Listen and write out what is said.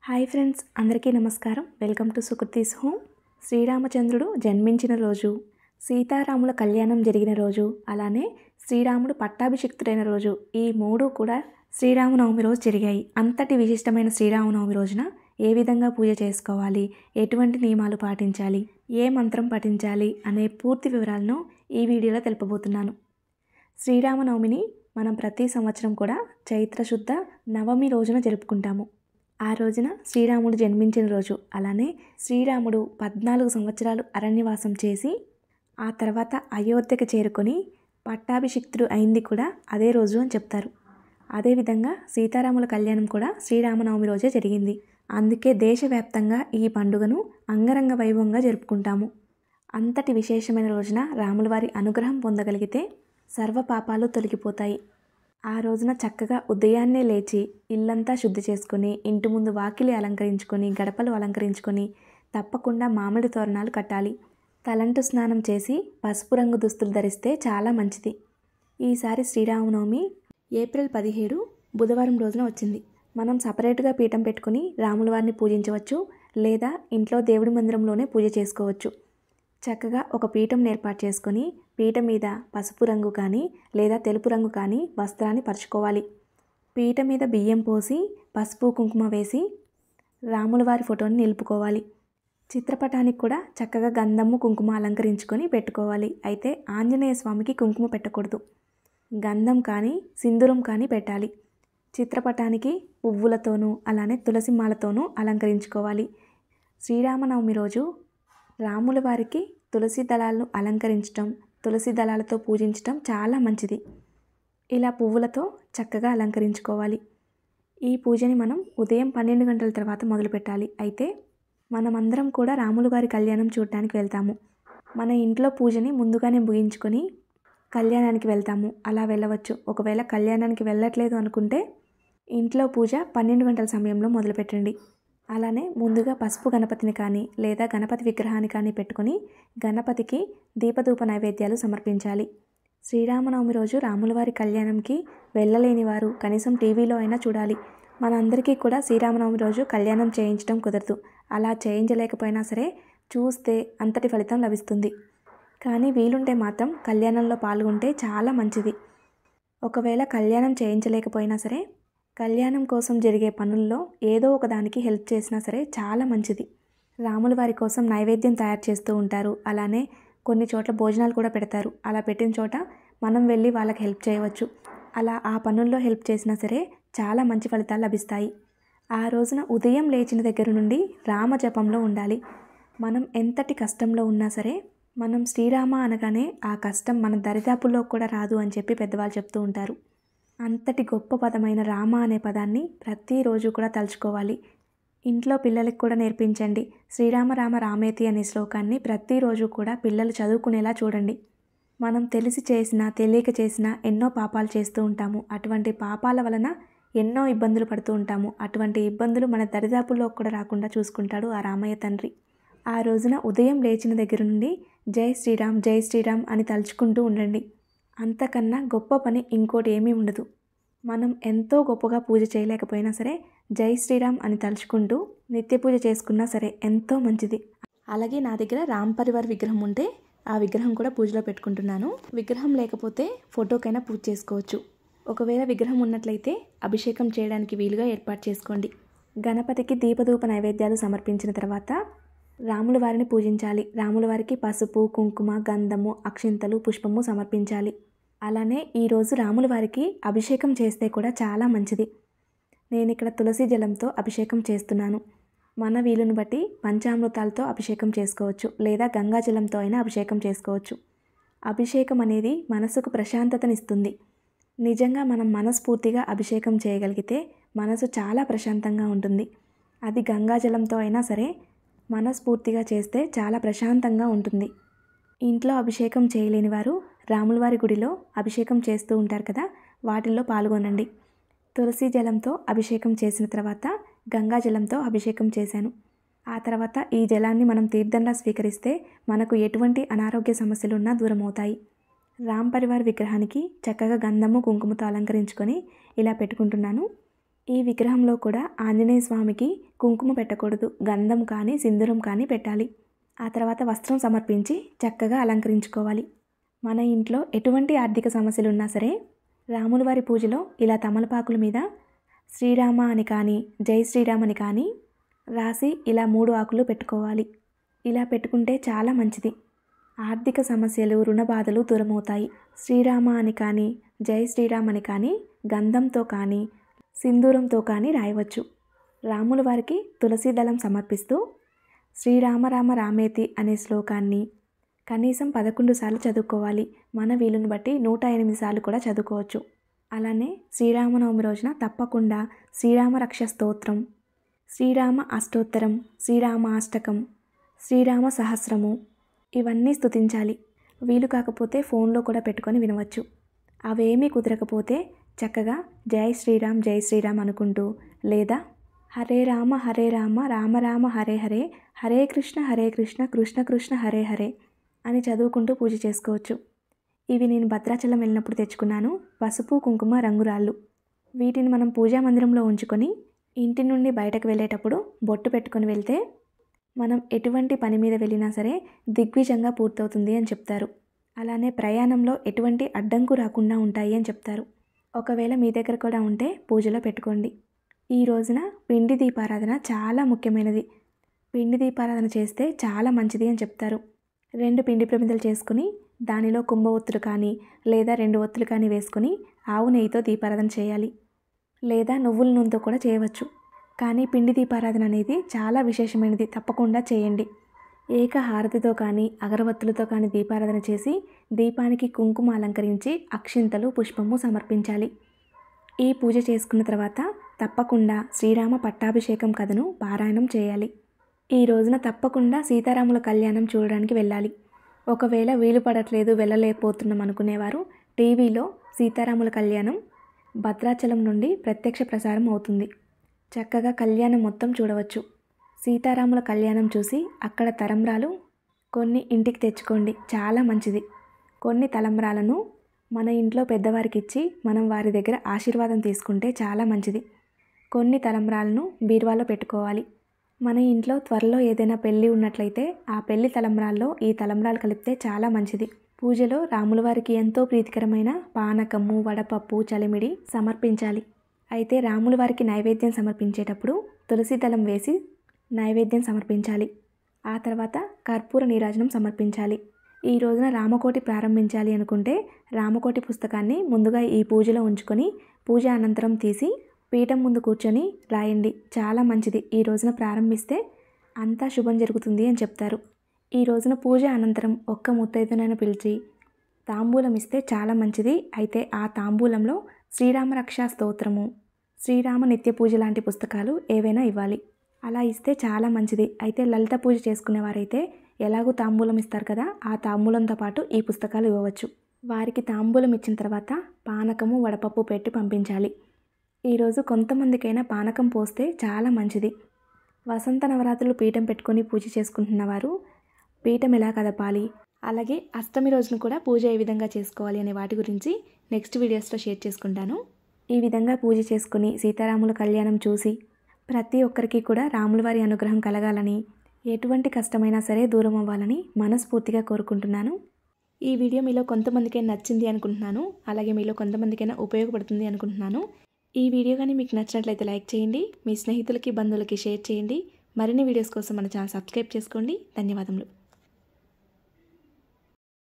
Hi friends, అందరికీ నమస్కారం. Welcome to Sukriti's home. శ్రీరామచంద్రుడు జన్మించిన రోజు, సీతారాముల కళ్యాణం జరిగిన రోజు, అలానే శ్రీరాముడు పట్టాభిషిక్తుడైన రోజు, ఈ మూడు కూడా శ్రీరామనవమి రోజు జరిగాయి. అంతటి విశిష్టమైన శ్రీరామనవమి రోజున ఏ విధంగా పూజ చేసుకోవాలి, ఎటువంటి నియమాలు పాటించాలి, ఏ మంత్రం పఠించాలి అనే పూర్తి వివరాలను ఈ వీడియోలో తెలుపబోతున్నాను. శ్రీరామనవమిని మనం ప్రతి సంవత్సరం కూడా చైత్ర శుద్ధ నవమి రోజున జరుపుకుంటాము. ఆ రోజున శ్రీరాముడు జన్మించిన రోజు. అలానే శ్రీరాముడు 14 సంవత్సరాలు అరణ్యవాసం చేసి ఆ తర్వాత అయోధ్యకు చేరుకొని పట్టాభిషిక్తుడు అయింది కూడా అదే రోజు అని చెప్తారు. అదేవిధంగా సీతారాముల కళ్యాణం కూడా శ్రీరామనవమి రోజే జరిగింది. అందుకే దేశవ్యాప్తంగా ఈ పండుగను అంగరంగ వైభవంగా జరుపుకుంటాము. అంతటి విశేషమైన రోజున రాముల వారి అనుగ్రహం పొందగలిగితే సర్వ పాపాలు తొలగిపోతాయి. ఆ రోజున చక్కగా ఉదయాన్నే లేచి ఇల్లంతా శుద్ధి చేసుకొని, ఇంటి ముందు వాకిలి అలంకరించుకొని, గడపలు అలంకరించుకొని, తప్పకుండా మామిడి తోరణాలు కట్టాలి. తలంటు స్నానం చేసి పసుపు రంగు దుస్తులు ధరిస్తే చాలా మంచిది. ఈసారి శ్రీరామనవమి ఏప్రిల్ 17 బుధవారం రోజున వచ్చింది. మనం సపరేట్గా పీఠం పెట్టుకుని రాముల వారిని పూజించవచ్చు, లేదా ఇంట్లో దేవుడి మందిరంలోనే పూజ చేసుకోవచ్చు. చక్కగా ఒక పీఠం ఏర్పాటు చేసుకొని పీఠం మీద పసుపు రంగు కానీ లేదా తెలుపు రంగు కానీ వస్త్రాన్ని పరుచుకోవాలి. పీఠం మీద బియ్యం పోసి పసుపు కుంకుమ వేసి రాముల వారి ఫోటోని నిలుపుకోవాలి. చిత్రపటానికి కూడా చక్కగా గంధము కుంకుమ అలంకరించుకొని పెట్టుకోవాలి. అయితే ఆంజనేయ స్వామికి కుంకుమ పెట్టకూడదు, గంధం కానీ సింధూరం కానీ పెట్టాలి. చిత్రపటానికి పువ్వులతోనూ అలానే తులసి మాలతోనూ అలంకరించుకోవాలి. శ్రీరామనవమి రోజు రాముల వారికి తులసి దళాలను అలంకరించడం, తులసి దళాలతో పూజించడం చాలా మంచిది. ఇలా పువ్వులతో చక్కగా అలంకరించుకోవాలి. ఈ పూజని మనం ఉదయం 12 గంటల తర్వాత మొదలు పెట్టాలి. అయితే మనమందరం కూడా రాముల వారి కళ్యాణం చూడటానికి వెళ్తాము. మన ఇంట్లో పూజని ముందుగానే ముగించుకొని కళ్యాణానికి వెళ్తాము. అలా వెళ్ళవచ్చు. ఒకవేళ కళ్యాణానికి వెళ్ళట్లేదు అనుకుంటే ఇంట్లో పూజ 12 గంటల సమయంలో మొదలుపెట్టండి. అలానే ముందుగా పసుపు గణపతిని కానీ లేదా గణపతి విగ్రహాన్ని కానీ పెట్టుకొని గణపతికి దీపధూప నైవేద్యాలు సమర్పించాలి. శ్రీరామనవమి రోజు రాముల వారి కళ్యాణంకి వెళ్ళలేని వారు కనీసం టీవీలో అయినా చూడాలి. మనందరికీ కూడా శ్రీరామనవమి రోజు కళ్యాణం చేయించడం కుదరదు. అలా చేయించలేకపోయినా సరే చూస్తే అంతటి ఫలితం లభిస్తుంది. కానీ వీలుంటే మాత్రం కళ్యాణంలో పాల్గొంటే చాలా మంచిది. ఒకవేళ కళ్యాణం చేయించలేకపోయినా సరే కళ్యాణం కోసం జరిగే పనుల్లో ఏదో ఒక దానికి హెల్ప్ చేసినా సరే చాలా మంచిది. రాముల వారి కోసం నైవేద్యం తయారు చేస్తూ ఉంటారు. అలానే కొన్ని చోట్ల భోజనాలు కూడా పెడతారు. అలా పెట్టిన చోట మనం వెళ్ళి వాళ్ళకి హెల్ప్ చేయవచ్చు. అలా ఆ పనుల్లో హెల్ప్ చేసినా సరే చాలా మంచి ఫలితాలు లభిస్తాయి. ఆ రోజున ఉదయం లేచిన దగ్గర నుండి రామజపంలో ఉండాలి. మనం ఎంతటి కష్టంలో ఉన్నా సరే మనం శ్రీరామ అనగానే ఆ కష్టం మన దరిదాపుల్లో కూడా రాదు అని చెప్పి పెద్దవాళ్ళు చెప్తూ ఉంటారు. అంతటి గొప్ప పదమైన రామ అనే పదాన్ని ప్రతిరోజు కూడా తలుచుకోవాలి. ఇంట్లో పిల్లలకు కూడా నేర్పించండి. శ్రీరామ రామ రామేతి అనే శ్లోకాన్ని ప్రతిరోజు కూడా పిల్లలు చదువుకునేలా చూడండి. మనం తెలిసి చేసినా తెలియక చేసినా ఎన్నో పాపాలు చేస్తూ ఉంటాము. అటువంటి పాపాల వలన ఎన్నో ఇబ్బందులు పడుతూ ఉంటాము. అటువంటి ఇబ్బందులు మన దరిదాపుల్లో కూడా రాకుండా చూసుకుంటాడు ఆ రామయ్య తండ్రి. ఆ రోజున ఉదయం లేచిన దగ్గర నుండి జై శ్రీరామ్ జై శ్రీరామ్ అని తలుచుకుంటూ ఉండండి. అంతకన్నా గొప్ప పని ఇంకోటి ఏమీ ఉండదు. మనం ఎంతో గొప్పగా పూజ చేయలేకపోయినా సరే జై శ్రీరామ్ అని తలుచుకుంటూ నిత్య పూజ చేసుకున్నా సరే ఎంతో మంచిది. అలాగే నా దగ్గర రామ్ పరివార్ విగ్రహం ఉంటే ఆ విగ్రహం కూడా పూజలో పెట్టుకుంటున్నాను. విగ్రహం లేకపోతే ఫోటోకైనా పూజ చేసుకోవచ్చు. ఒకవేళ విగ్రహం ఉన్నట్లయితే అభిషేకం చేయడానికి వీలుగా ఏర్పాటు చేసుకోండి. గణపతికి దీపధూప నైవేద్యాలు సమర్పించిన తర్వాత రాముల వారిని పూజించాలి. రాముల వారికి పసుపు కుంకుమ గంధము అక్షింతలు పుష్పము సమర్పించాలి. అలానే ఈరోజు రాముల వారికి అభిషేకం చేస్తే కూడా చాలా మంచిది. నేను ఇక్కడ తులసి జలంతో అభిషేకం చేస్తున్నాను. మన వీలుని బట్టి పంచామృతాలతో అభిషేకం చేసుకోవచ్చు, లేదా గంగాజలంతో అయినా అభిషేకం చేసుకోవచ్చు. అభిషేకం అనేది మనసుకు ప్రశాంతతనిస్తుంది. నిజంగా మనం మనస్ఫూర్తిగా అభిషేకం చేయగలిగితే మనసు చాలా ప్రశాంతంగా ఉంటుంది. అది గంగాజలంతో అయినా సరే మనస్ఫూర్తిగా చేస్తే చాలా ప్రశాంతంగా ఉంటుంది. ఇంట్లో అభిషేకం చేయలేని వారు రాముల వారి గుడిలో అభిషేకం చేస్తూ ఉంటారు కదా, వాటిల్లో పాల్గొనండి. తులసి జలంతో అభిషేకం చేసిన తర్వాత గంగాజలంతో అభిషేకం చేశాను. ఆ తర్వాత ఈ జలాన్ని మనం తీర్థంలా స్వీకరిస్తే మనకు ఎటువంటి అనారోగ్య సమస్యలున్నా దూరం అవుతాయి. రామ్ పరివార్ విగ్రహానికి చక్కగా గంధము కుంకుమతో అలంకరించుకొని ఇలా పెట్టుకుంటున్నాను. ఈ విగ్రహంలో కూడా ఆంజనేయ స్వామికి కుంకుమ పెట్టకూడదు, గంధం కానీ సింధూరం కానీ పెట్టాలి. ఆ తర్వాత వస్త్రం సమర్పించి చక్కగా అలంకరించుకోవాలి. మన ఇంట్లో ఎటువంటి ఆర్థిక సమస్యలు ఉన్నా సరే రాముల వారి పూజలో ఇలా తమలపాకుల మీద శ్రీరామ అని కానీ జై శ్రీరామ్ అని కానీ రాసి ఇలా 3 ఆకులు పెట్టుకోవాలి. ఇలా పెట్టుకుంటే చాలా మంచిది. ఆర్థిక సమస్యలు, రుణ బాధలు దూరమవుతాయి. శ్రీరామ అని కానీ జై శ్రీరామ్ అని కానీ గంధంతో కానీ సింధూరంతో కానీ రాయవచ్చు. రాముల వారికి తులసి దళం సమర్పిస్తూ శ్రీరామ రామ రామేతి అనే శ్లోకాన్ని కనీసం 11 సార్లు చదువుకోవాలి. మన వీలుని బట్టి 108 సార్లు కూడా చదువుకోవచ్చు. అలానే శ్రీరామనవమి రోజున తప్పకుండా శ్రీరామ రక్ష స్తోత్రం, శ్రీరామ అష్టోత్తరం, శ్రీరామాష్టకం, శ్రీరామ సహస్రము ఇవన్నీ స్తుతించాలి. వీలు కాకపోతే ఫోన్లో కూడా పెట్టుకొని వినవచ్చు. అవేమీ కుదరకపోతే చక్కగా జై శ్రీరామ్ అనుకుంటూ లేదా హరే రామ రామ రామ హరే హరే, హరే కృష్ణ కృష్ణ కృష్ణ హరే హరే అని చదువుకుంటూ పూజ చేసుకోవచ్చు. ఇవి నేను భద్రాచలం వెళ్ళినప్పుడు తెచ్చుకున్నాను. పసుపు కుంకుమ రంగురాళ్ళు. వీటిని మనం పూజా మందిరంలో ఉంచుకొని ఇంటి నుండి బయటకు వెళ్ళేటప్పుడు బొట్టు పెట్టుకొని వెళ్తే మనం ఎటువంటి పని మీద వెళ్ళినా సరే దిగ్విజయంగా పూర్తవుతుంది అని చెప్తారు. అలానే ప్రయాణంలో ఎటువంటి అడ్డంకు రాకుండా ఉంటాయి అని చెప్తారు. ఒకవేళ మీ దగ్గర కూడా ఉంటే పూజలో పెట్టుకోండి. ఈ రోజున పిండి దీపారాధన చాలా ముఖ్యమైనది. పిండి దీపారాధన చేస్తే చాలా మంచిది అని చెప్తారు. 2 పిండి ప్రమిదలు చేసుకుని దానిలో కుంభ ఒత్తులు కానీ లేదా 2 ఒత్తులు కానీ వేసుకొని ఆవు నెయ్యితో దీపారాధన చేయాలి. లేదా నువ్వుల నూనెతో కూడా చేయవచ్చు. కానీ పిండి దీపారాధన అనేది చాలా విశేషమైనది. తప్పకుండా చేయండి. ఏక హారతితో కానీ అగరవత్తులతో కానీ దీపారాధన చేసి దీపానికి కుంకుమ అలంకరించి అక్షింతలు పుష్పము సమర్పించాలి. ఈ పూజ చేసుకున్న తర్వాత తప్పకుండా శ్రీరామ పట్టాభిషేకం కథను పారాయణం చేయాలి. ఈ రోజున తప్పకుండా సీతారాముల కళ్యాణం చూడడానికి వెళ్ళాలి. ఒకవేళ వీలు పడట్లేదు, వెళ్ళలేకపోతున్నాం అనుకునేవారు టీవీలో సీతారాముల కళ్యాణం భద్రాచలం నుండి ప్రత్యక్ష ప్రసారం అవుతుంది. చక్కగా కళ్యాణం మొత్తం చూడవచ్చు. సీతారాముల కళ్యాణం చూసి అక్కడ తలంబ్రాలు కొన్ని ఇంటికి తెచ్చుకోండి, చాలా మంచిది. కొన్ని తలంబ్రాలను మన ఇంట్లో పెద్దవారికి ఇచ్చి మనం వారి దగ్గర ఆశీర్వాదం తీసుకుంటే చాలా మంచిది. కొన్ని తలంబ్రాలను బీరువాలో పెట్టుకోవాలి. మన ఇంట్లో త్వరలో ఏదైనా పెళ్ళి ఉన్నట్లయితే ఆ పెళ్లి తలంబ్రాల్లో ఈ తలంబ్రాలు కలిపితే చాలా మంచిది. పూజలో రాముల వారికి ఎంతో ప్రీతికరమైన పానకము, వడపప్పు, చలిమిడి సమర్పించాలి. అయితే రాముల వారికి నైవేద్యం సమర్పించేటప్పుడు తులసి దళం వేసి నైవేద్యం సమర్పించాలి. ఆ తర్వాత కర్పూర నీరాజనం సమర్పించాలి. ఈ రోజున రామకోటి ప్రారంభించాలి అనుకుంటే రామకోటి పుస్తకాన్ని ముందుగా ఈ పూజలో ఉంచుకొని పూజ అనంతరం తీసి పీఠం ముందు కూర్చొని రాయండి, చాలా మంచిది. ఈ రోజున ప్రారంభిస్తే అంతా శుభం జరుగుతుంది అని చెప్తారు. ఈ రోజున పూజ అనంతరం ఒక్క ముత్తైదునైనా పిలిచి తాంబూలం ఇస్తే చాలా మంచిది. అయితే ఆ తాంబూలంలో శ్రీరామ రక్షా స్తోత్రము, శ్రీరామ నిత్య పూజ లాంటి పుస్తకాలు ఏవైనా ఇవ్వాలి. అలా ఇస్తే చాలా మంచిది. అయితే లలిత పూజ చేసుకునేవారైతే ఎలాగూ తాంబూలం ఇస్తారు కదా, ఆ తాంబూలంతో పాటు ఈ పుస్తకాలు ఇవ్వవచ్చు. వారికి తాంబూలం ఇచ్చిన తర్వాత పానకము, వడపప్పు పెట్టి పంపించాలి. ఈరోజు కొంతమందికైనా పానకం పోస్తే చాలా మంచిది. వసంత నవరాత్రులు పీఠం పెట్టుకొని పూజ చేసుకుంటున్నవారు పీఠం ఎలా కదపాలి, అలాగే అష్టమి రోజున కూడా పూజ ఏ విధంగా చేసుకోవాలి అనే వాటి గురించి నెక్స్ట్ వీడియోస్లో షేర్ చేసుకుంటాను. ఈ విధంగా పూజ చేసుకుని సీతారాముల కళ్యాణం చూసి ప్రతి ఒక్కరికి కూడా రాముల వారి అనుగ్రహం కలగాలని, ఎటువంటి కష్టమైనా సరే దూరం అవ్వాలని మనస్ఫూర్తిగా కోరుకుంటున్నాను. ఈ వీడియో మీలో కొంతమందికైనా నచ్చింది అనుకుంటున్నాను. అలాగే మీలో కొంతమందికైనా ఉపయోగపడుతుంది అనుకుంటున్నాను. ఈ వీడియో కానీ మీకు నచ్చినట్లయితే లైక్ చేయండి. మీ స్నేహితులకి, బంధువులకి షేర్ చేయండి. మరిన్ని వీడియోస్ కోసం మన ఛానల్ సబ్స్క్రైబ్ చేసుకోండి. ధన్యవాదములు.